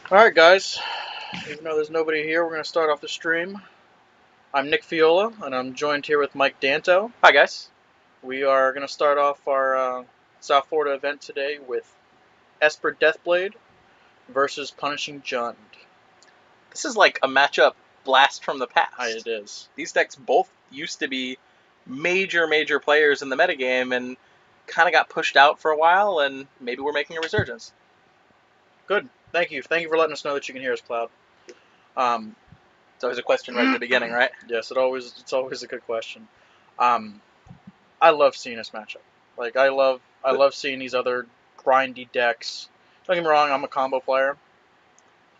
Alright guys, even though there's nobody here, we're going to start off the stream. I'm Nick Fiola, and I'm joined here with Mike Danto. Hi guys. We are going to start off our South Florida event today with Esper Deathblade versus Punishing Jund. This is like a matchup blast from the past. It is. These decks both used to be major players in the metagame and kind of got pushed out for a while, and maybe we're making a resurgence. Good. Thank you. Thank you for letting us know that you can hear us, Cloud. It's always a question right at the beginning, right? Yes, it's always a good question. I love seeing this matchup. Like I love seeing these other grindy decks. Don't get me wrong, I'm a combo player,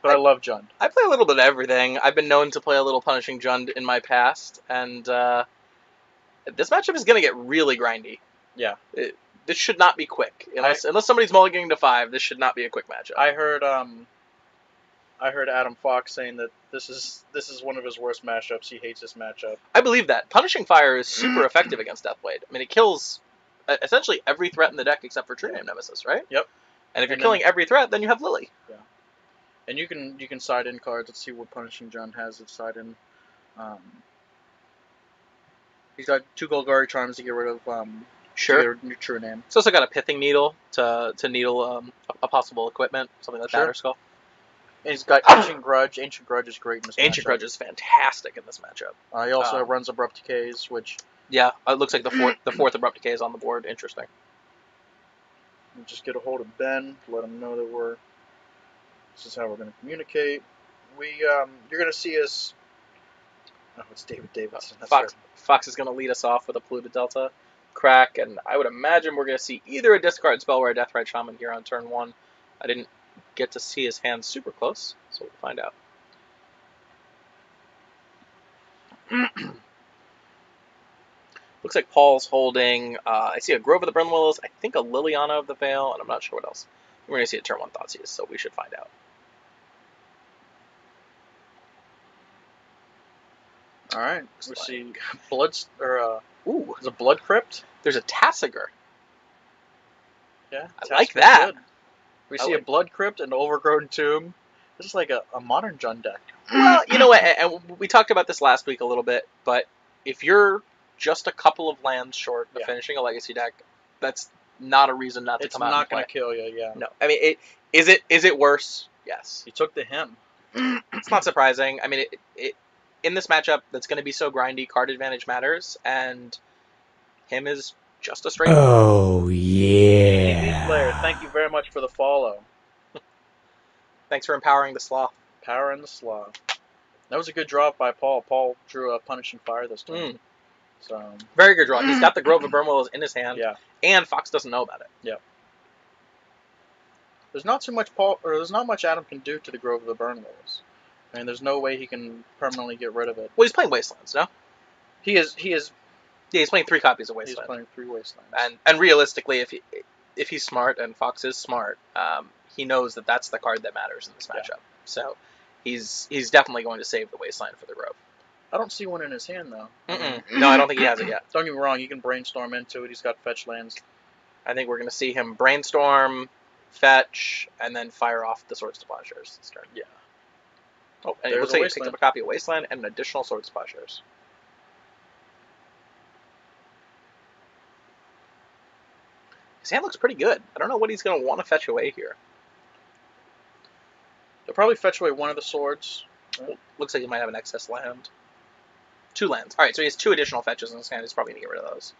but I love Jund. I play a little bit of everything. I've been known to play a little Punishing Jund in my past, and this matchup is going to get really grindy. Yeah. This should not be quick. Unless somebody's mulliganing to 5, this should not be a quick matchup. I heard Adam Fox saying that this is one of his worst matchups. He hates this matchup. I believe that. Punishing Fire is super effective against Deathblade. I mean, it kills essentially every threat in the deck except for True Name Nemesis, right? Yep. And if you're killing every threat, then you have Lily. Yeah. And you can side in cards. Let's see what Punishing Jund has at side in. He's got 2 Golgari Charms to get rid of Sure. Your True Name. He's also got a Pithing Needle to needle a possible equipment, something like Batter Skull. And he's got Ancient Grudge. Ancient Grudge is great in this Ancient matchup. Grudge is fantastic in this matchup. He also runs Abrupt Decays, which... Yeah, it looks like the fourth Abrupt Decay is on the board. Interesting. We'll just get a hold of Ben, let him know that this is how we're going to communicate. You're going to see us... Oh, it's David Davidson. Fox is going to lead us off with a Polluted Delta crack, and I would imagine we're going to see either a discard spell or a Deathrite Shaman here on turn 1. I didn't get to see his hand super close, so we'll find out. Looks like Paul's holding, I see a Grove of the Brimwillows, I think a Liliana of the Veil, and I'm not sure what else. We're going to see a turn 1 Thoughtseize, so we should find out. Alright, we see Blood... Ooh, there's a Blood Crypt. There's a Tassiger. Yeah, I like that. Good. We see a Blood Crypt and Overgrown Tomb. This is like a modern Jund deck. Well, you know what, and we talked about this last week a little bit, but if you're just a couple of lands short of finishing a Legacy deck, that's not a reason not to come out and play. It's not going to kill you, yeah. No, I mean, is it worse? Yes. He took the Him. It's not surprising. I mean, in this matchup that's going to be so grindy, card advantage matters, and Him is just a straight. Oh, yeah. Player, thank you very much for the follow. Thanks for empowering the Sloth. Powering the Sloth. That was a good draw by Paul. Paul drew a Punishing Fire this time. So very good draw. He's got the Grove of Brimwillows in his hand. Yeah. And Fox doesn't know about it. Yep. There's not too much there's not much Adam can do to the Grove of the Brimwillows. I mean, there's no way he can permanently get rid of it. Well, he's playing Wastelands, no? He is. Yeah, he's playing 3 copies of Wasteland. He's playing 3 Wastelands. And realistically, if he's smart, and Fox is smart, he knows that that's the card that matters in this matchup. Yeah. So he's definitely going to save the Wasteland for the Grove. I don't see one in his hand, though. No, I don't think he has it yet. Don't get me wrong, you can Brainstorm into it. He's got fetch lands. I think we're going to see him Brainstorm, fetch, and then fire off the Swords to Plowshares this turn. Yeah. Oh, and it looks like he picked up a copy of Wasteland and an additional Swords to Plowshares. His hand looks pretty good. I don't know what he's going to want to fetch away here. They'll probably fetch away one of the swords. Right? Looks like he might have an excess land. 2 lands. Alright, so he has 2 additional fetches in his hand. He's probably going to get rid of those.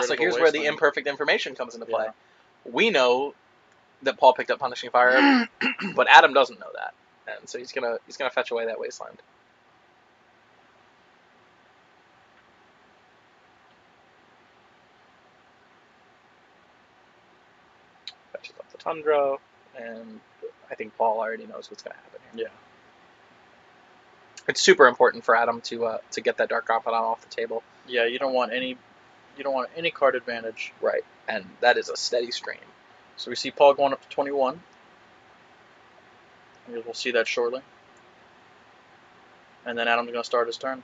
So here's where the imperfect information comes into play. Yeah. We know that Paul picked up Punishing Fire, but Adam doesn't know that. And so he's gonna fetch away that Wasteland. Fetches up the Tundra, and I think Paul already knows what's gonna happen here. Yeah. It's super important for Adam to get that Dark Confidant off the table. Yeah, you don't want any card advantage. Right, and that is a steady stream. So we see Paul going up to 21. We'll see that shortly. And then Adam's going to start his turn.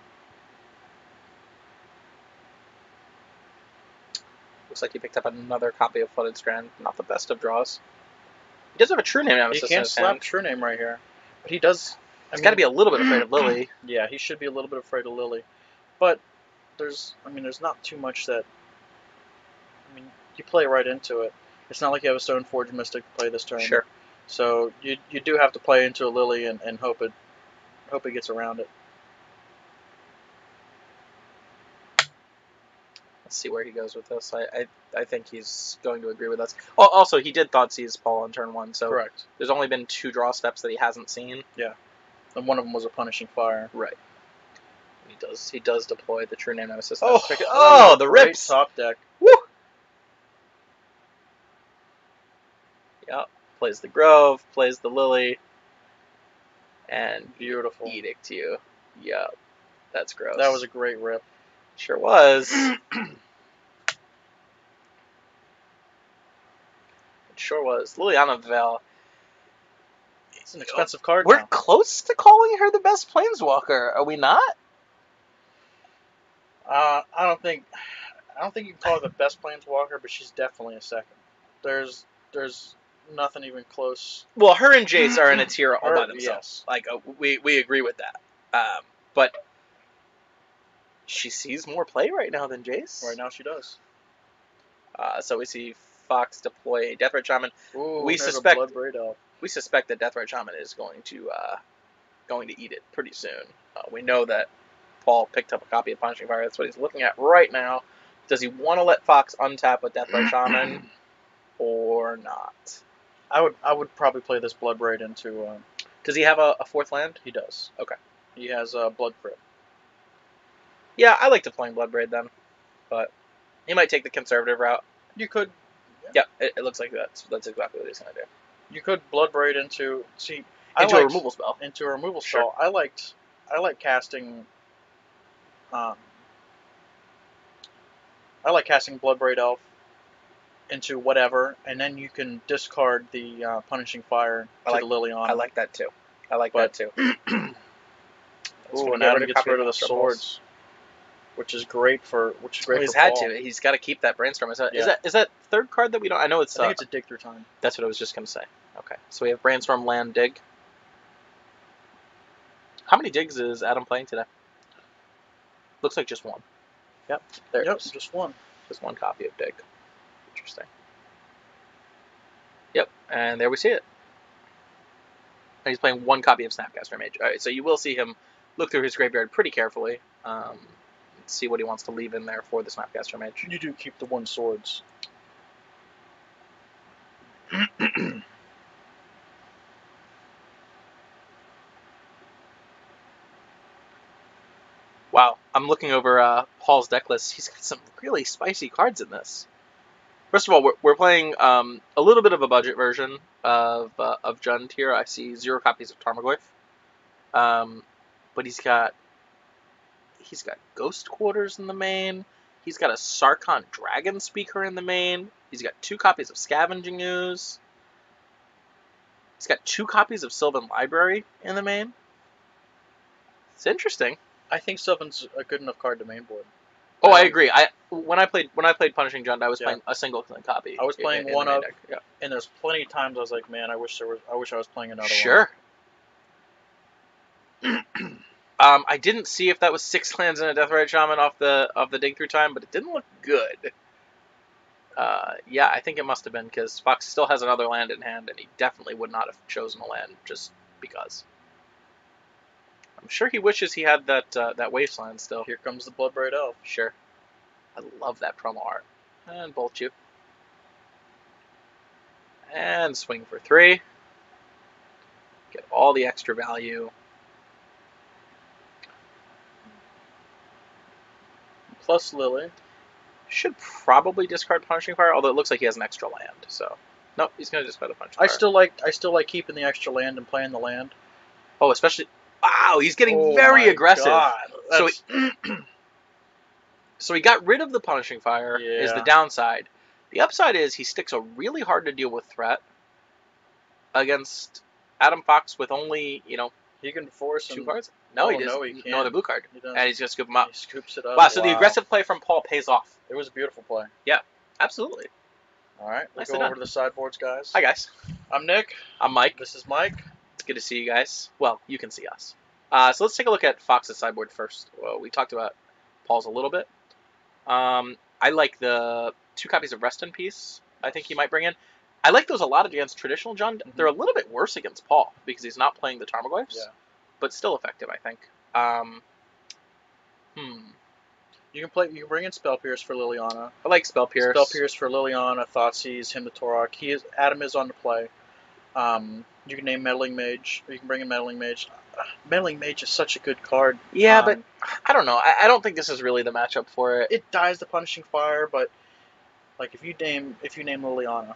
Looks like he picked up another copy of Flooded Strand. Not the best of draws. He does have a True Name He Nemesis in can't his slap hand. True Name right here, but he does. He's got to be a little bit afraid of Lily. Yeah, he should be a little bit afraid of Lily, but there's not too much that. I mean, you play right into it. It's not like you have a Stoneforge Mystic to play this turn. Sure. So you do have to play into a Lily and hope it gets around it. Let's see where he goes with this. I think he's going to agree with us. Oh, also, he did Thoughtseize Paul on turn 1, so Correct. there's only been 2 draw steps that he hasn't seen. Yeah, and one of them was a Punishing Fire. Right. He does deploy the True Name Nemesis. Oh, the great rips! top deck. Woo! Yep. Plays the Grove, plays the Lily, and Beautiful. Edict you. Yep. That's gross. That was a great rip. Sure was. It sure was. Liliana Vel. It's an expensive card We're now. close to calling her the best Planeswalker, are we not? I don't think you can call her the best Planeswalker, but she's definitely a second. There's nothing even close. Well, her and Jace are in a tier all by Her- themselves. yes. Like we agree with that. But she sees more play right now than Jace. Right now she does. So we see Fox deploy Deathblade Shaman. Ooh, We there's suspect- a Bloodbraid Elf. We suspect that Deathblade Shaman is going to eat it pretty soon. We know that Paul picked up a copy of Punishing Fire. That's what he's looking at right now. Does he want to let Fox untap with Deathblade Shaman or not? I would probably play this Bloodbraid into. Does he have a 4th land? He does. Okay. He has a Blood Crypt. Yeah, I like to play Bloodbraid then, but he might take the conservative route. You could. Yeah, it looks like that's exactly what he's gonna do. You could Bloodbraid into. See. Into a removal spell. Into a removal Sure. spell. I like casting. I like casting Bloodbraid Elf into whatever, and then you can discard the Punishing Fire to the Liliana. I like that too. But- Ooh, Ooh, and Adam gets rid of the swords, which is great for He's for had Paul. to. He's got to keep that brainstorm. Is Yeah. that 3rd card that we don't? I know it's. I think it's a dig through time. That's what I was just gonna say. Okay, so we have brainstorm, land, dig. How many digs is Adam playing today? Looks like just one. Yep, there it Yep, is. just one. Just one copy of dig. Interesting. Yep, and there we see it. And he's playing one copy of Snapcaster Mage. All right, so you will see him look through his graveyard pretty carefully, see what he wants to leave in there for the Snapcaster Mage. You do keep the one swords. Wow, I'm looking over Paul's deck list. He's got some really spicy cards in this. First of all, we're playing a little bit of a budget version of Jund here. I see 0 copies of Tarmogoyf, but he's got Ghost Quarters in the main. He's got a Sarkhan Dragon Speaker in the main. He's got 2 copies of Scavenging Ooze. He's got 2 copies of Sylvan Library in the main. It's interesting. I think Sylvan's a good enough card to mainboard. Oh, I agree. When I played Punishing Jund, I was Yeah. playing a single copy. I was playing in one the main of, deck. Yeah. and there's plenty of times I was like, man, I wish I was playing another Sure. I didn't see if that was 6 lands and a Deathrite Shaman off the dig through time, but it didn't look good. Yeah, I think it must have been because Fox still has another land in hand, and he definitely would not have chosen a land just because. I'm sure he wishes he had that Wasteland still. one. Here comes the Bloodbraid Elf. Sure. I love that promo art. And bolt you. And swing for 3. Get all the extra value. Plus Lily. Should probably discard Punishing Fire, although it looks like he has an extra land. So, nope, he's going to discard the Punishing Fire. I still like keeping the extra land and playing the land. Oh, especially... Wow, he's getting Oh very my aggressive. God. So That's- So he got rid of the Punishing Fire, is the Yeah. downside. The upside is he sticks a really hard to deal with threat against Adam Fox with only, he can force 2 him. cards. No, he Oh, doesn't. no, he can't. No other blue card. He doesn't. And he's going to scoop him up. He scoops it up. Wow, so the aggressive play from Paul pays off. It was a beautiful play. Absolutely. All right, we'll Nicely go over done. to the sideboards, guys. Hi, guys. I'm Nick. I'm Mike. This is Mike. It's good to see you guys. Well, you can see us. So let's take a look at Fox's sideboard first. Well, we talked about Paul's a little bit. I like the 2 copies of Rest in Peace. I think he might bring in. I like those a lot against traditional Jund. Mhm. They're a little bit worse against Paul because he's not playing the Tarmogoyfs, Yeah. but still effective, I think. You can bring in Spell Pierce for Liliana. I like Spell Pierce. Spell Pierce for Liliana, Thoughtseize, Hymn to Torok. Adam is on the play. You can name Meddling Mage, or you can bring in Meddling Mage. Meddling Mage is such a good card. Yeah, but I don't know. I don't think this is really the matchup for it. It dies the Punishing Fire, but like if you name Liliana,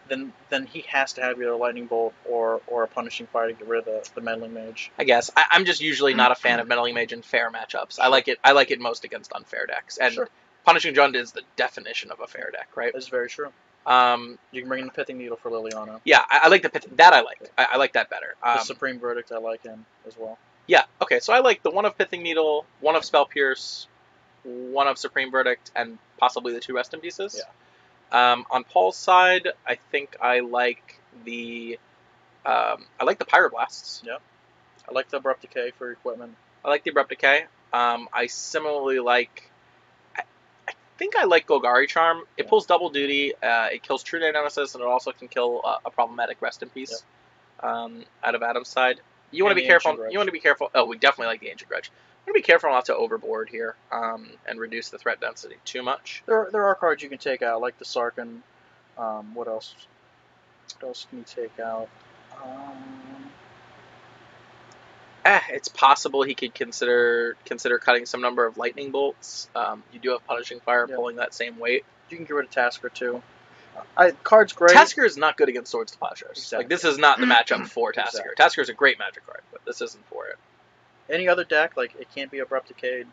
then he has to have either a Lightning Bolt or a Punishing Fire to get rid of the Meddling Mage. I guess I'm just usually not a fan of Meddling Mage in fair matchups. Sure. I like it most against unfair decks, and Sure. Punishing Jund is the definition of a fair deck, right? That's very true. You can bring in the Pithing Needle for Liliana. Yeah, I like the Pithing. That I like. I like that better. The Supreme Verdict, I like him as well. Yeah. Okay. So I like the 1 of Pithing Needle, 1 of Spell Pierce, 1 of Supreme Verdict, and possibly the 2 Rest in Pieces. Yeah. On Paul's side, I think I like the Pyroblasts. Yeah. I like the Abrupt Decay for equipment. I like the Abrupt Decay. I similarly like. I think I like Golgari Charm. It pulls double duty. It kills True Nemesis, and it also can kill a problematic Rest in Peace. Out of Adam's side, you want to be careful. You want to be careful. Oh, we definitely like the Ancient Grudge. You want to be careful not to overboard here and reduce the threat density too much. There are cards you can take out, like the Sarkhan. What else? What else can you take out? It's possible he could consider cutting some number of Lightning Bolts. You do have Punishing Fire pulling that same weight. You can get rid of Tasker too. Card's great. Tasker is not good against Swords to Plowshares. Exactly. Like, this is not the matchup for Tasker. Exactly. Tasker is a great Magic card, but this isn't for it. Any other deck, like, it can't be Abrupt Decayed.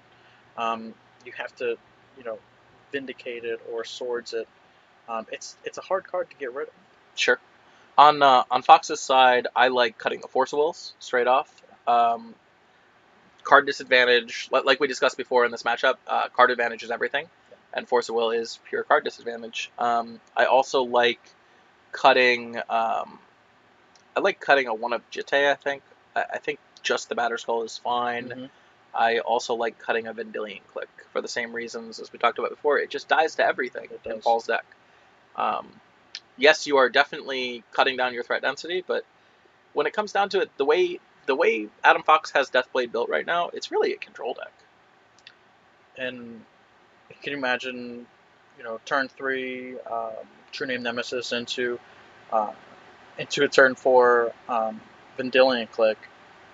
You have to, Vindicate it or Swords it. It's a hard card to get rid of. Sure. On Fox's side, I like cutting the Force of Wills straight off. Card disadvantage, like we discussed before in this matchup, card advantage is everything, and Force of Will is pure card disadvantage. I also like cutting. I like cutting a 1 of Jite. I think just the Batterskull is fine. Mm-hmm. I also like cutting a Vendilion Click for the same reasons as we talked about before. It just dies to everything in Paul's deck. Yes, you are definitely cutting down your threat density, but when it comes down to it, the way Adam Fox has Deathblade built right now, it's really a control deck. And can you imagine, turn 3, True Name Nemesis into a turn 4 Vendilion Click,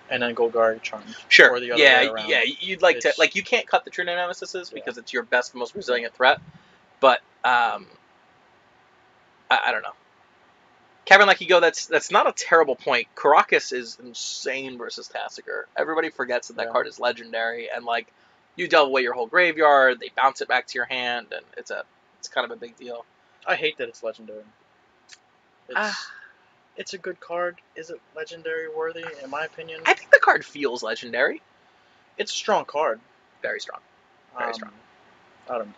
and then Golgari Charm. Sure. Or the other way around. Yeah. You'd like to, you can't cut the True Name Nemesis because it's your best, most resilient threat. But I don't know. Cavern Like You Go, that's not a terrible point. Karakas is insane versus Tassiger. Everybody forgets that card is legendary, and you delve away your whole graveyard, they bounce it back to your hand, and it's kind of a big deal. I hate that it's legendary. It's a good card. Is it legendary worthy, in my opinion? I think the card feels legendary. It's a strong card. Very strong. Very strong. I don't know.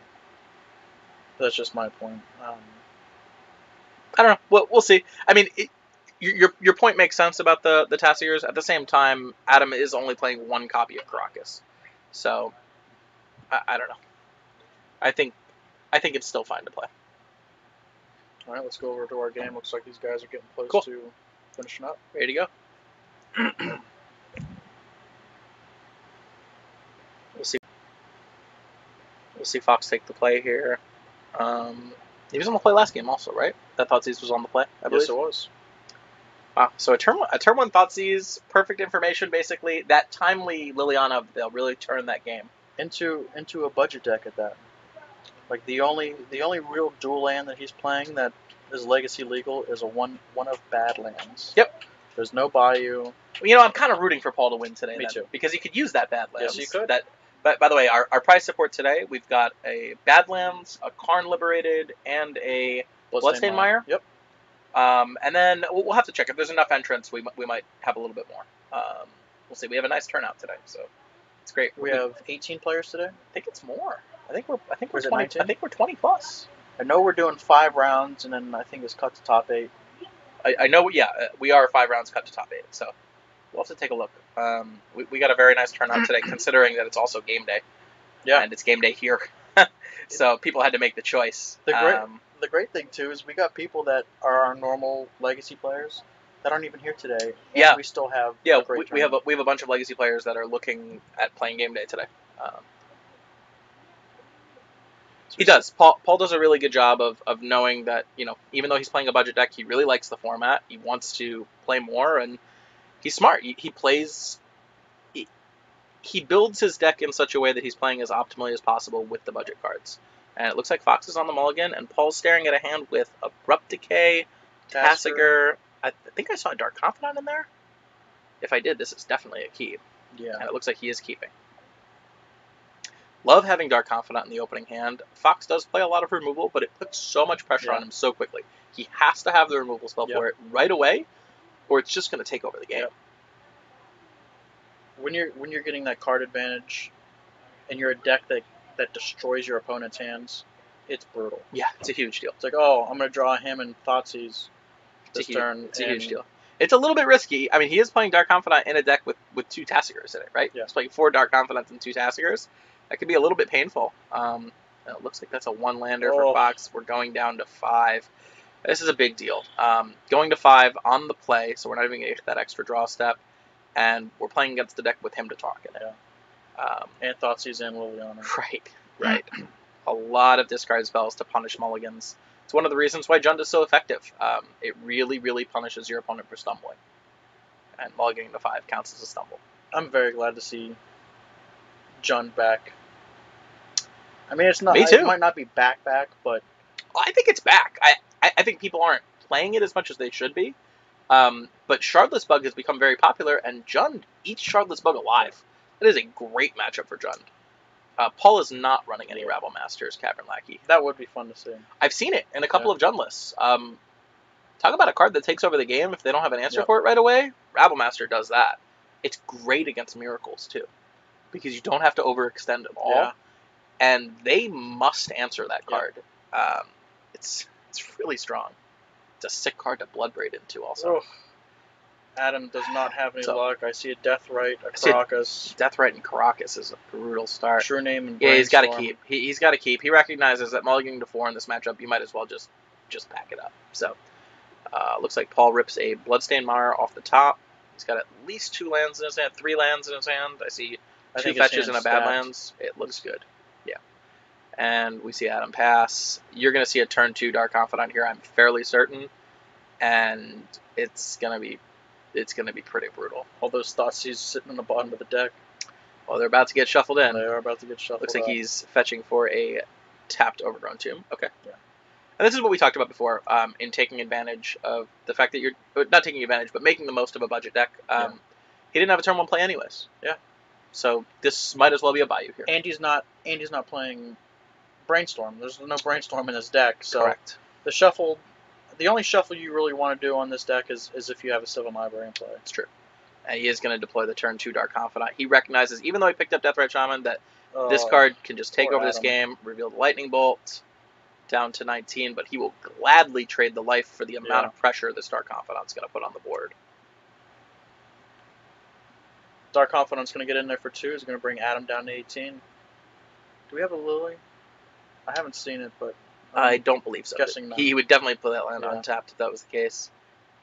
That's just my point. I don't know. Well, we'll see. I mean, your point makes sense about the Tassigers. At the same time, Adam is only playing 1 copy of Karakas. So, I don't know. I think it's still fine to play. All right, let's go over to our game. Looks like these guys are getting close to finishing up. Ready to go? We'll see Fox take the play here. He was on the play last game also, right? That Thoughtseize was on the play, I believe. Yes, it was. Wow. So a turn 1 Thoughtseize, perfect information basically. That timely Liliana, they'll really turn that game into a budget deck at that. Like the only real dual land that he's playing that is legacy legal is a one of Badlands. Yep. There's no Bayou. I'm kind of rooting for Paul to win today. Me too. Because he could use that Badlands. Yes, he could. But by the way, our prize support today, we've got a Badlands, a Karn Liberated, and a Bloodstained Mire. Yep. And then we'll have to check if there's enough entrants. We might have a little bit more. We'll see. We have a nice turnout today, so it's great. We have 18 players today. I think it's more. I think we're 20. 19? I think we're 20 plus. I know we're doing 5 rounds, and then I think it's cut to top 8. I know, yeah, we are 5 rounds cut to top 8, so we'll have to take a look. We got a very nice turnout today, considering that it's also game day. Yeah. And it's game day here. So people had to make the choice. The great thing, too, is we got people that are our normal Legacy players that aren't even here today. And Yeah. we still have Yeah, a great we have tournament. a bunch of Legacy players that are looking at playing game day today. He does. Paul does a really good job of knowing that, even though he's playing a budget deck, he really likes the format. He wants to play more, and he's smart. He plays... He builds his deck in such a way that he's playing as optimally as possible with the budget cards. And it looks like Fox is on the mulligan, and Paul's staring at a hand with Abrupt Decay, Tassiger. I think I saw a Dark Confidant in there. If I did, this is definitely a keep. Yeah. And it looks like he is keeping. Love having Dark Confidant in the opening hand. Fox does play a lot of removal, but it puts so much pressure on him so quickly. He has to have the removal spell for it right away, or it's just going to take over the game. Yep. When you're getting that card advantage, and you're a deck that destroys your opponent's hands, it's brutal. Yeah, it's a huge deal. It's like, oh, I'm going to draw him and Thoughtseize this turn. It's a huge deal. It's a little bit risky. I mean, he is playing Dark Confidant in a deck with 2 Tassigers in it, right? Yeah. He's playing 4 Dark Confidants and 2 Tassigers. That could be a little bit painful. It looks like that's a 1-lander for Fox. We're going down to 5. This is a big deal. Going to 5 on the play, so we're not even going to get that extra draw step. And we're playing against the deck with him to talk in it. Yeah. And Thoughtseize and Liliana. Right. A lot of discard spells to punish mulligans. It's one of the reasons why Jund is so effective. It really, really punishes your opponent for stumbling. And mulliganing to 5 counts as a stumble. I'm very glad to see Jund back. I mean, it's not. Me too. It might not be back, but I think it's back. I think people aren't playing it as much as they should be. But Shardless Bug has become very popular, and Jund eats Shardless Bug alive. That is a great matchup for Jund. Paul is not running any Rabble Masters Cavern Lackey. That would be fun to see. I've seen it in a couple of Jund lists. Talk about a card that takes over the game if they don't have an answer for it right away. Rabble Master does that. It's great against Miracles, too, because you don't have to overextend at all. Yeah. And they must answer that card. It's really strong. It's a sick card to Bloodbraid into also. Oh. Adam does not have any luck. I see a Deathrite, a Caracas. Deathrite and Caracas is a brutal start. True Name and yeah, he's got to keep. He's got to keep. He recognizes that mulliganing to 4 in this matchup, you might as well just pack it up. So, looks like Paul rips a Bloodstained Mire off the top. He's got at least 2 lands in his hand, 3 lands in his hand. I see 2 fetches and a Badlands. It looks good. Yeah. And we see Adam pass. You're going to see a turn 2 Dark Confidant here, I'm fairly certain. And it's going to be pretty brutal. All those Thoughtseize sitting on the bottom of the deck. Well, they're about to get shuffled in. They are about to get shuffled. Looks like he's fetching for a tapped Overgrown Tomb. Okay. Yeah. And this is what we talked about before, in taking advantage of the fact that you're not taking advantage, but making the most of a budget deck. He didn't have a turn 1 play anyways. Yeah. So this might as well be a value here. And he's not playing Brainstorm. There's no Brainstorm in his deck. So correct. The only shuffle you really want to do on this deck is if you have a Sylvan Library in play. It's true. And he is going to deploy the turn 2 Dark Confidant. He recognizes, even though he picked up Deathrite Shaman, that this card can just take over this game, reveal the Lightning Bolt down to 19, but he will gladly trade the life for the amount of pressure this Dark Confidant's going to put on the board. Dark Confidant's going to get in there for 2. He's going to bring Adam down to 18. Do we have a Lily? I haven't seen it, but I don't believe so. Guessing he would definitely put that land untapped if that was the case.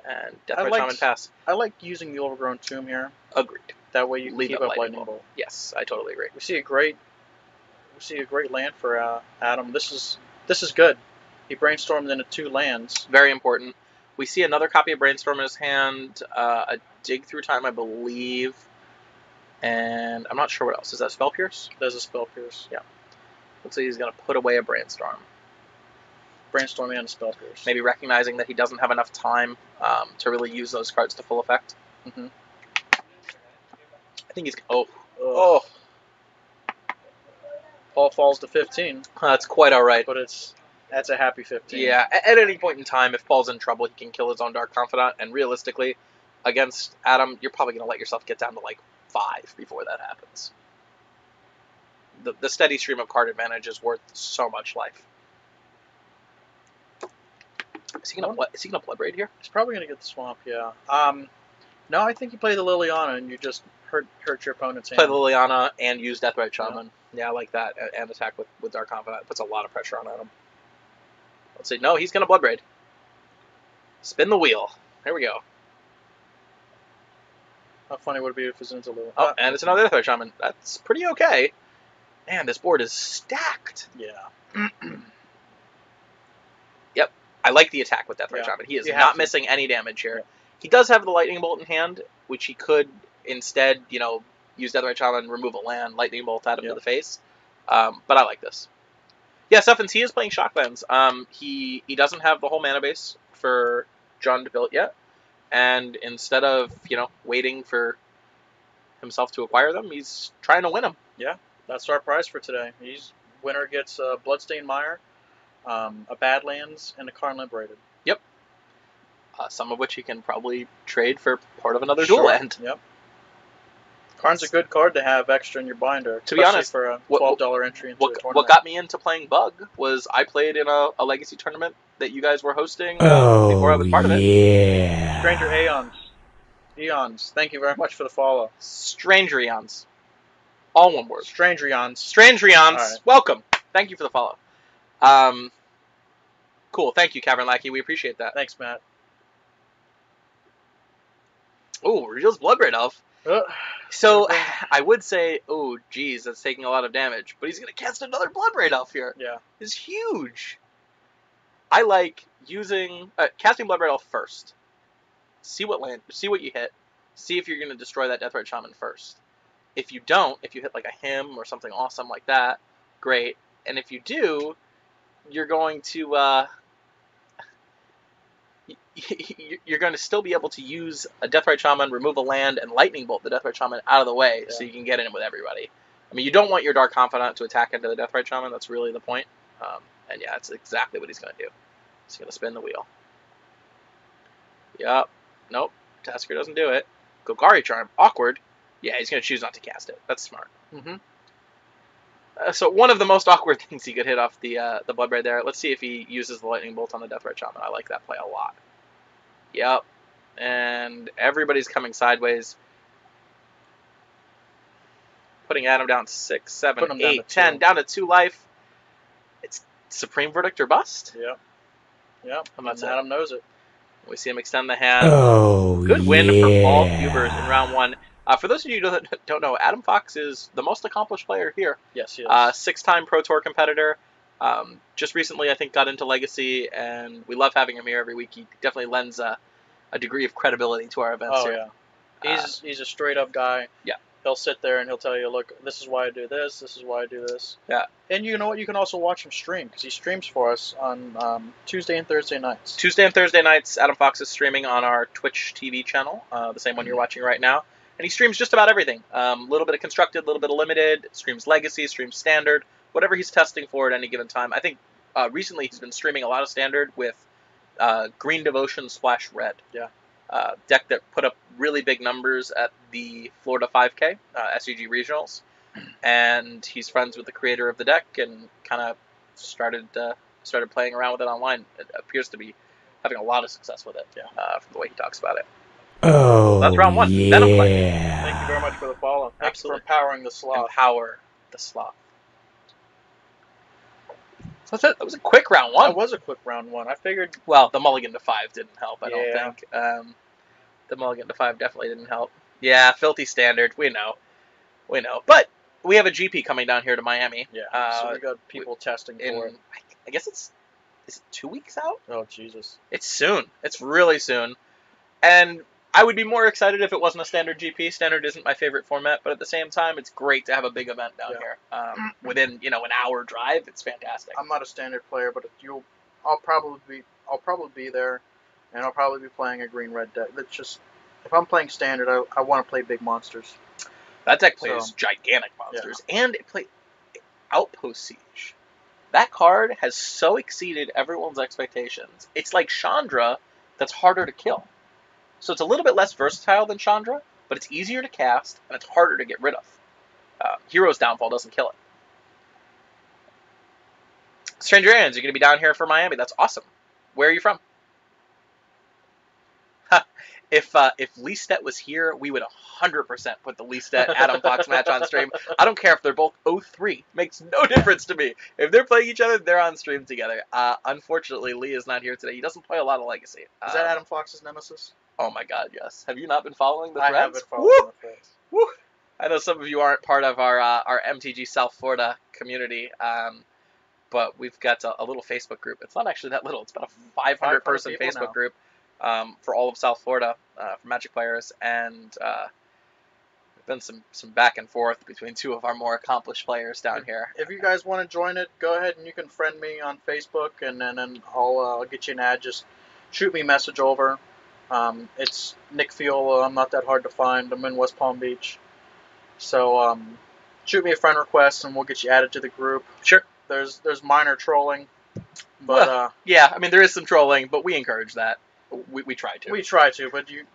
And Deathrite Shaman pass. I like using the Overgrown Tomb here. Agreed. That way you can keep up Lightning Bolt. Yes, I totally agree. We see a great land for Adam. This is good. He brainstormed into 2 lands. Very important. We see another copy of Brainstorm in his hand. A Dig Through Time, I believe. And I'm not sure what else. Is that Spell Pierce? There's a Spell Pierce. Yeah. Looks like he's going to put away a Brainstorm. Brainstorm and a Spell Pierce. Maybe recognizing that he doesn't have enough time to really use those cards to full effect. Mm-hmm. I think he's... Oh. Paul falls to 15. That's quite all right. But that's a happy 15. Yeah, at any point in time, if Paul's in trouble, he can kill his own Dark Confidant. And realistically, against Adam, you're probably going to let yourself get down to like 5 before that happens. The steady stream of card advantage is worth so much life. Is he gonna Blood Braid here? He's probably gonna get the swamp. Yeah. No, I think you play the Liliana and you just hurt your opponent's hand. Play the Liliana and use Deathrite Shaman. Yeah, I like that. And attack with Dark Confidant. It puts a lot of pressure on Adam. Let's see. No, he's gonna Blood Braid. Spin the wheel. Here we go. How funny would it be if it's into Liliana? Oh, and it's another Deathrite Shaman. That's pretty okay. Man, this board is stacked. Yeah. Yep. I like the attack with Deathrite Shaman. He is not missing any damage here. Yeah. He does have the Lightning Bolt in hand, which he could instead, use Deathrite Shaman, remove a land, Lightning Bolt at him to the face. But I like this. Yeah, Stephens, he is playing Shocklands. He doesn't have the whole mana base for John to build yet. And instead of, waiting for himself to acquire them, he's trying to win them. Yeah, that's our prize for today. Winner gets a Bloodstained Mire, a Badlands, and a Karn Liberated. Yep. Some of which he can probably trade for part of another dual land. Yep. Karn's a good card to have extra in your binder. To be honest, for a $12 entry into a tournament. What got me into playing Bug was I played in a Legacy tournament that you guys were hosting before I was part of it. Yeah. Stranger Eons, thank you very much for the follow. Stranger Eons. All one word. Stranger Eons. Right. Welcome. Thank you for the follow. Cool. Thank you, Cavern Lackey. We appreciate that. Thanks, Matt. Oh, reveals Bloodbraid Elf. So, I would say, oh, geez, that's taking a lot of damage. But he's going to cast another Bloodbraid Elf here. Yeah. It's huge. I like casting Bloodbraid Elf first. See what you hit. See if you're going to destroy that Deathrite Shaman first. If you don't, if you hit like a Hymn or something awesome like that, great. And if you do, you're going to... you're going to still be able to use a Deathrite Shaman, remove a land, and Lightning Bolt the Deathrite Shaman out of the way so you can get in with everybody. I mean, you don't want your Dark Confidant to attack into the Deathrite Shaman. That's really the point. And yeah, that's exactly what he's going to do. He's going to spin the wheel. Yep. Nope. Tasker doesn't do it. Golgari Charm. Awkward. Yeah, he's going to choose not to cast it. That's smart. So one of the most awkward things he could hit off the Bloodbraid there. Let's see if he uses the Lightning Bolt on the Deathrite Shaman. I like that play a lot. Yep. And everybody's coming sideways. Putting Adam down 6, 7, 8, 10. Down to 2 life. It's Supreme Verdict or Bust. Yep. And Adam knows it. We see him extend the hand. Oh, good win for Paul Hubers in round 1. For those of you who don't know, Adam Fox is the most accomplished player here. Yes, he is. 6-time Pro Tour competitor. Just recently, I think, got into Legacy, and we love having him here every week. He definitely lends a degree of credibility to our events here. Yeah. He's a straight-up guy. Yeah. He'll sit there and he'll tell you, look, this is why I do this, this is why I do this. Yeah. And you know what? You can also watch him stream, because he streams for us on Tuesday and Thursday nights. Tuesday and Thursday nights, Adam Fox is streaming on our Twitch TV channel, the same one you're watching right now. And he streams just about everything. A little bit of Constructed, a little bit of Limited, streams Legacy, streams Standard, whatever he's testing for at any given time. I think recently he's been streaming a lot of Standard with Green Devotion / Red. Yeah. Deck that put up really big numbers at the Florida 5K, SUG Regionals. And he's friends with the creator of the deck and kind of started playing around with it online. It appears to be having a lot of success with it, from the way he talks about it. Oh, that's round 1. yeah. Venom Play. Thank you very much for the follow. Thanks for empowering the sloth. Empower the sloth. So that's it. That was a quick round 1. That was a quick round 1. I figured... Well, the mulligan to 5 didn't help, I don't think. The mulligan to 5 definitely didn't help. Yeah, filthy Standard. We know. But we have a GP coming down here to Miami. Yeah, so we got people testing for it. I guess is it 2 weeks out? Oh, Jesus. It's soon. It's really soon. And I would be more excited if it wasn't a Standard GP. Standard isn't my favorite format, but at the same time, it's great to have a big event down here. Within an hour drive, it's fantastic. I'm not a Standard player, but I'll probably be there, and I'll probably be playing a green-red deck. That's just, if I'm playing Standard, I want to play big monsters. That deck plays gigantic monsters, and it plays Outpost Siege. That card has so exceeded everyone's expectations. It's like Chandra that's harder to kill. So it's a little bit less versatile than Chandra, but it's easier to cast, and it's harder to get rid of. Hero's Downfall doesn't kill it. Stranger Aliens, you're going to be down here for Miami. That's awesome. Where are you from? If Leestet was here, we would 100% put the Leestet Adam Fox match on stream. I don't care if they're both 0-3. Makes no difference to me. If they're playing each other, they're on stream together. Unfortunately, Lee is not here today. He doesn't play a lot of Legacy. Is that Adam Fox's nemesis? Oh my God, yes. Have you not been following the threads? I have been following the threads. Woo! I know some of you aren't part of our MTG South Florida community, but we've got a little Facebook group. It's not actually that little. It's about a 500-person Facebook now. group for all of South Florida for Magic players, and there's been some back and forth between two of our more accomplished players down here. If you guys want to join it, go ahead and you can friend me on Facebook, and then I'll get you an ad. Just shoot me a message over. It's Nick Fiola. I'm not that hard to find. I'm in West Palm Beach. So shoot me a friend request, and we'll get you added to the group. Sure. There's minor trolling, but yeah, I mean there is some trolling, but we encourage that. We try to. We try to, but you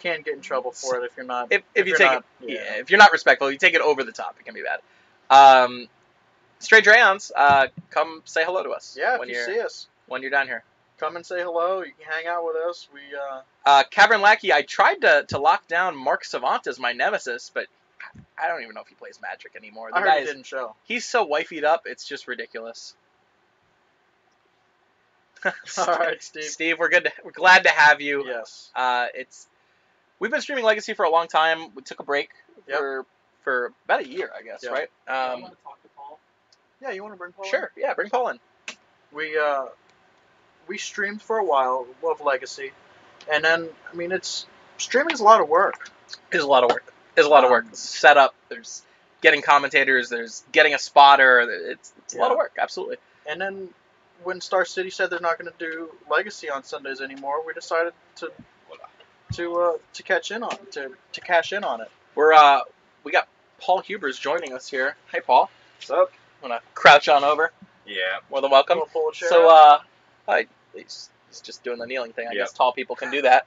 can get in trouble for it if you're not. If you you're take not, it, yeah, if you're not respectful, you take it over the top. It can be bad. Stray Drayons, come say hello to us. Yeah, when if you you're see us, when you're down here. come and say hello. You can hang out with us. We Cavern Lackey, I tried to lock down Mark Savant as my nemesis, but I don't even know if he plays Magic anymore. The I heard guy it didn't show. He's so wifeyed up, it's just ridiculous. All right, Steve. Steve, we're glad to have you. Yes. We've been streaming Legacy for a long time. We took a break Yep. for about a year, I guess, Yeah. right? I want to talk to Paul. Yeah, you want to bring Paul? Sure. Yeah, bring Paul in. We streamed for a while of Legacy, and then I mean streaming's a lot of work. It's a lot of work. It's a lot of work. Setup. There's getting commentators. There's getting a spotter. It's a lot of work. Absolutely. And then when Star City said they're not going to do Legacy on Sundays anymore, we decided to cash in on it. We got Paul Hubers joining us here. Hey, Paul. What's up? I'm gonna crouch on over. Yeah. More than welcome. We'll pull a chair So, out. he's just doing the kneeling thing. I Yep. guess tall people can do that.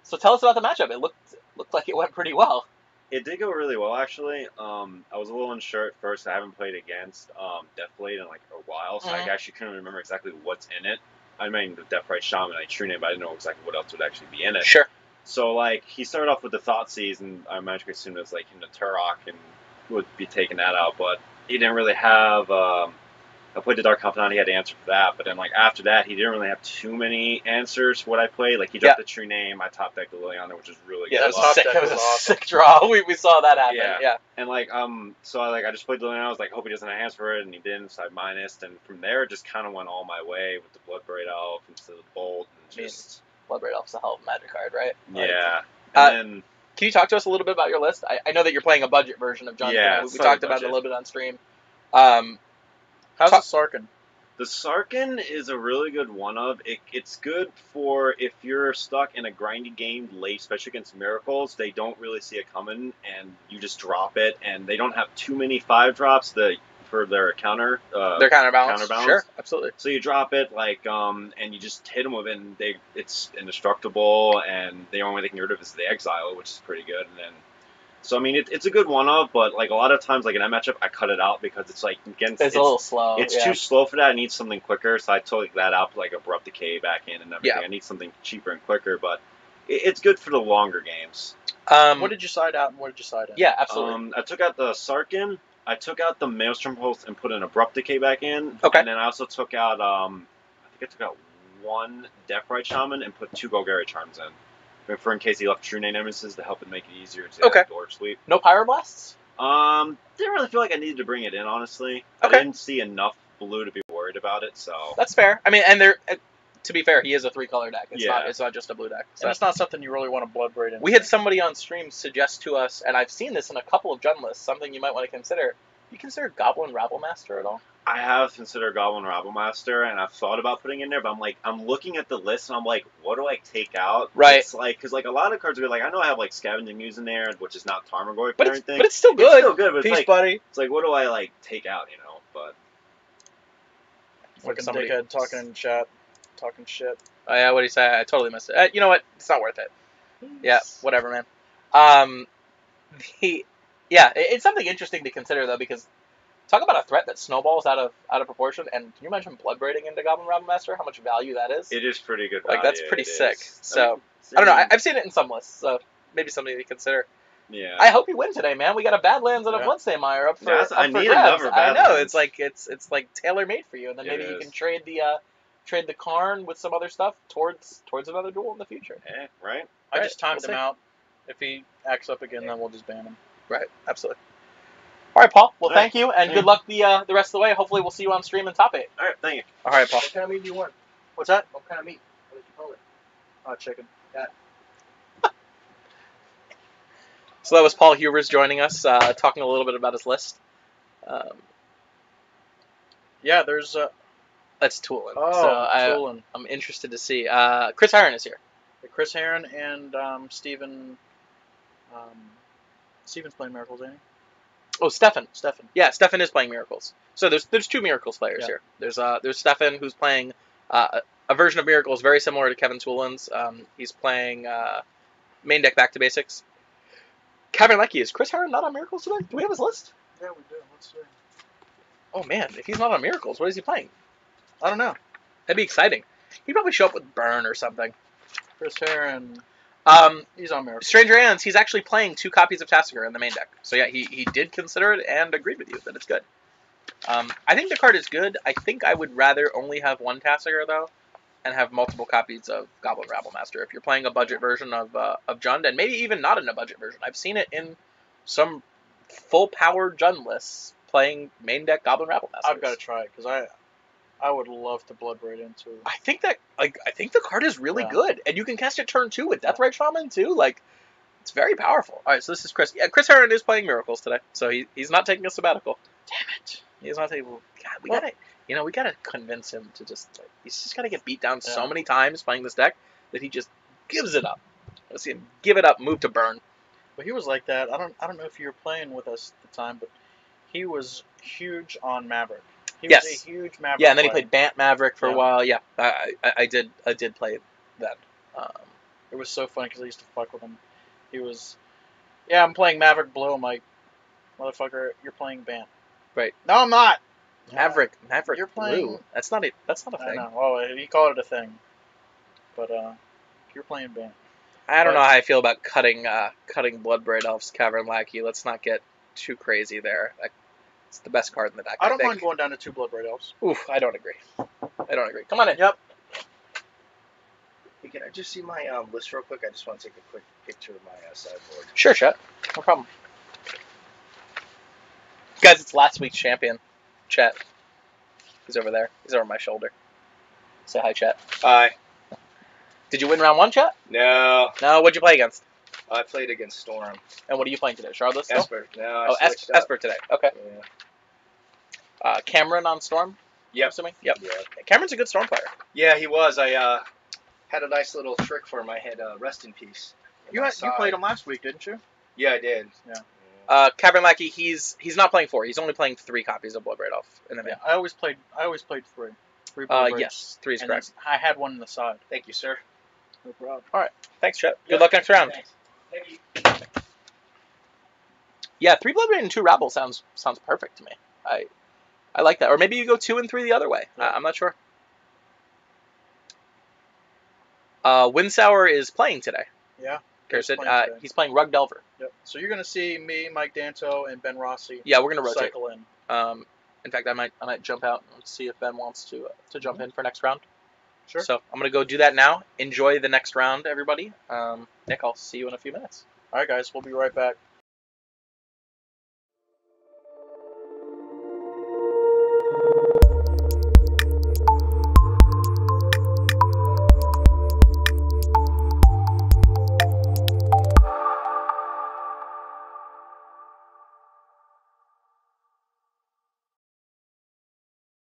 So tell us about the matchup. It looked like it went pretty well. It did go really well, actually. I was a little unsure at first. I haven't played against Deathblade in like a while, so I actually couldn't remember exactly what's in it. I mean, the Deathrite Shaman, I True Name, but I didn't know exactly what else would actually be in it. Sure. So, like, he started off with the Thoughtseize, and I magically assumed it was like him to Turok and would be taking that out, but he didn't really have. I played the Dark Confidant, he had to answer for that, but then like after that, he didn't really have too many answers for what I played. Like he dropped the True Name, I top decked the Liliana, which was really good. Yeah, that was sick. That was a sick draw. We saw that happen. Yeah. And like so I just played the Liliana. I was like, hope he doesn't have hands for it, and he didn't. So I minused, and from there it just kind of went all my way with the Bloodbraid Elf instead of the Bolt, and just Bloodbraid Elf's a hell of a Magic card, right? Yeah. And then can you talk to us a little bit about your list? I know that you're playing a budget version of Jonathan. Yeah, we talked about it a little bit on stream. How's the Sarkhan? The Sarkhan is a really good one-of. It's good for if you're stuck in a grindy game late, especially against Miracles. They don't really see it coming, and you just drop it, and they don't have too many 5-drops for their counter. Their counterbalance. Sure, absolutely. So you drop it, and you just hit them with it, and it's indestructible, and the only way they can get rid of it is the Exile, which is pretty good, and then... So, I mean, it's a good one-of, but, like, a lot of times, like, in that matchup, I cut it out because it's, like, against... It's a little slow, It's too slow for that. I need something quicker, so I took that out, like, Abrupt Decay back in and everything. Yeah. I need something cheaper and quicker, but it's good for the longer games. What did you side out, and what did you side in? Yeah, absolutely. I took out the Sarkhan, I took out the Maelstrom Pulse and put an Abrupt Decay back in. Okay. And then I also took out, I think I took out one Deathrite Shaman and put 2 Golgari Charms in. For in case he left True Name Nemesis to help it make it easier to door sweep. No Pyroblasts? Didn't really feel like I needed to bring it in, honestly. Okay. I didn't see enough blue to be worried about it, so... That's fair. I mean, and to be fair, he is a 3-color deck. It's not just a blue deck. So. And it's not something you really want to Bloodbraid in. We had somebody on stream suggest to us, and I've seen this in a couple of Jund lists, something you might want to consider. You consider Goblin Rabblemaster at all? I have considered Goblin Rabblemaster, and I've thought about putting it in there, but I'm looking at the list, and I'm like, what do I take out? Right. It's like, because like a lot of cards are like, I know I have like Scavenging Muse in there, which is not Tarmogoyf or anything. But it's still good. It's still good, but Peace, it's like, buddy. It's like, what do I like take out, you know? But fucking dickhead talking in chat, talking shit. Oh yeah, what do you say? I totally missed it. You know what? It's not worth it. Yeah, whatever, man. It's something interesting to consider though, because Talk about a threat that snowballs out of proportion. And can you imagine Bloodbraiding into Goblin Rabble Master? How much value that is? It is pretty good Like, value. that's pretty it sick. is. So, I don't know. I've seen it in some lists, so maybe something to consider. Yeah. I hope you win today, man. We got a Badlands and a Yeah. Bloodstainmire up for, Yes, I up for need grabs. another I know Badlands. it's like tailor made for you, and then It maybe you is. can trade the Karn with some other stuff towards another duel in the future. Right? I Right, just timed we'll him see. out. If he acts up again, then we'll just ban him. Right, absolutely. All right, Paul. Well, All right. thank you, and good luck the rest of the way. Hopefully, we'll see you on stream in top 8. All right, thank you. All right, Paul. What kind of meat do you want? What's that? What kind of meat? What did you call it? Chicken. So that was Paul Hubers joining us, talking a little bit about his list. Yeah, there's That's Toolin. Toolin. I'm interested to see. Chris Heron is here. Chris Heron and Steven. Steven's playing Miracles, ain't he? Oh, Stefan. Stefan. Yeah, Stefan is playing Miracles. So there's 2 Miracles players here. There's Stefan, who's playing a version of Miracles very similar to Kevin Toolin's. He's playing main deck Back to Basics. Kevin Leckie, is Chris Heron not on Miracles today? Do we have his list? Yeah, we do. Let's see. Oh man, if he's not on Miracles, what is he playing? I don't know. That'd be exciting. He'd probably show up with Burn or something. Chris Heron. He's on Miracles. Stranger Hands, he's actually playing 2 copies of Tasigur in the main deck. So yeah, he did consider it and agreed with you that it's good. I think the card is good. I think I would rather only have 1 Tasigur though, and have multiple copies of Goblin Rabble Master. If you're playing a budget version of Jund, and maybe even not in a budget version. I've seen it in some full power Jund lists playing main deck Goblin Rabble Master. I've got to try it because I would love to Bloodbraid into. I think the card is really good, and you can cast it turn 2 with Deathrite Shaman too. Like, it's very powerful. All right, so this is Chris. Yeah, Chris Heron is playing Miracles today, so he's not taking a sabbatical. Damn it, he's not taking. God, we gotta convince him to just. He's just gotta get beat down so many times playing this deck that he just gives it up. Let's see him give it up, move to Burn. But he was like that. I don't know if you were playing with us at the time, but he was huge on Maverick. He was a huge Maverick. Yeah, and then he player. played Bant Maverick for a while. Yeah, I did play that. It was so funny because I used to fuck with him. He was, I'm playing Maverick Blue. I'm like, motherfucker, you're playing Bant. Right. No, I'm not. Maverick You're playing. Blue. That's not a thing. I know. Oh, he called it a thing. But you're playing Bant. I don't know how I feel about cutting Bloodbraid Elf's Cavern Lackey. Let's not get too crazy there. It's the best card in the deck. I don't mind going down to 2 Bloodbraid Elves. Oof, I don't agree. Come on in. Yep. Hey, can I just see my list real quick? I just want to take a quick picture of my sideboard. Sure, Chet. No problem. Guys, it's last week's champion, Chet. He's over there. He's over my shoulder. Say hi, Chet. Hi. Did you win round 1, Chet? No. No, what'd you play against? I played against Storm. And what are you playing today? Shardless still? Esper. No, Esper today. Okay. Yeah. Cameron on Storm? Yep. Assuming? Yep. Yeah. Cameron's a good Storm player. Yeah, he was. I had a nice little trick for him. I had Rest in Peace. You played him last week, didn't you? Yeah, I did. Yeah. Cavern Lackey, he's not playing 4. He's only playing 3 copies of Bloodbraid Elf in the main. I always played 3. 3 Bloodbraids. Yes, 3 is And correct. I had one in the side. Thank you, sir. No problem. Thanks, Chet. Good luck next round. Thanks. Thank you. Yeah, 3 Bloodbraid and 2 Rabble sounds perfect to me. I like that. Or maybe you go 2 and 3 the other way. Yeah. I'm not sure. Windsour is playing today. Yeah. Kirsten, playing today. he's playing Rug Delver. Yep. So you're gonna see me, Mike Danto, and Ben Rossi. Yeah, we're gonna rotate. Cycle in. In fact, I might jump out and see if Ben wants to jump in for next round. Sure. So I'm gonna go do that now. Enjoy the next round, everybody. Nick, I'll see you in a few minutes. All right, guys. We'll be right back.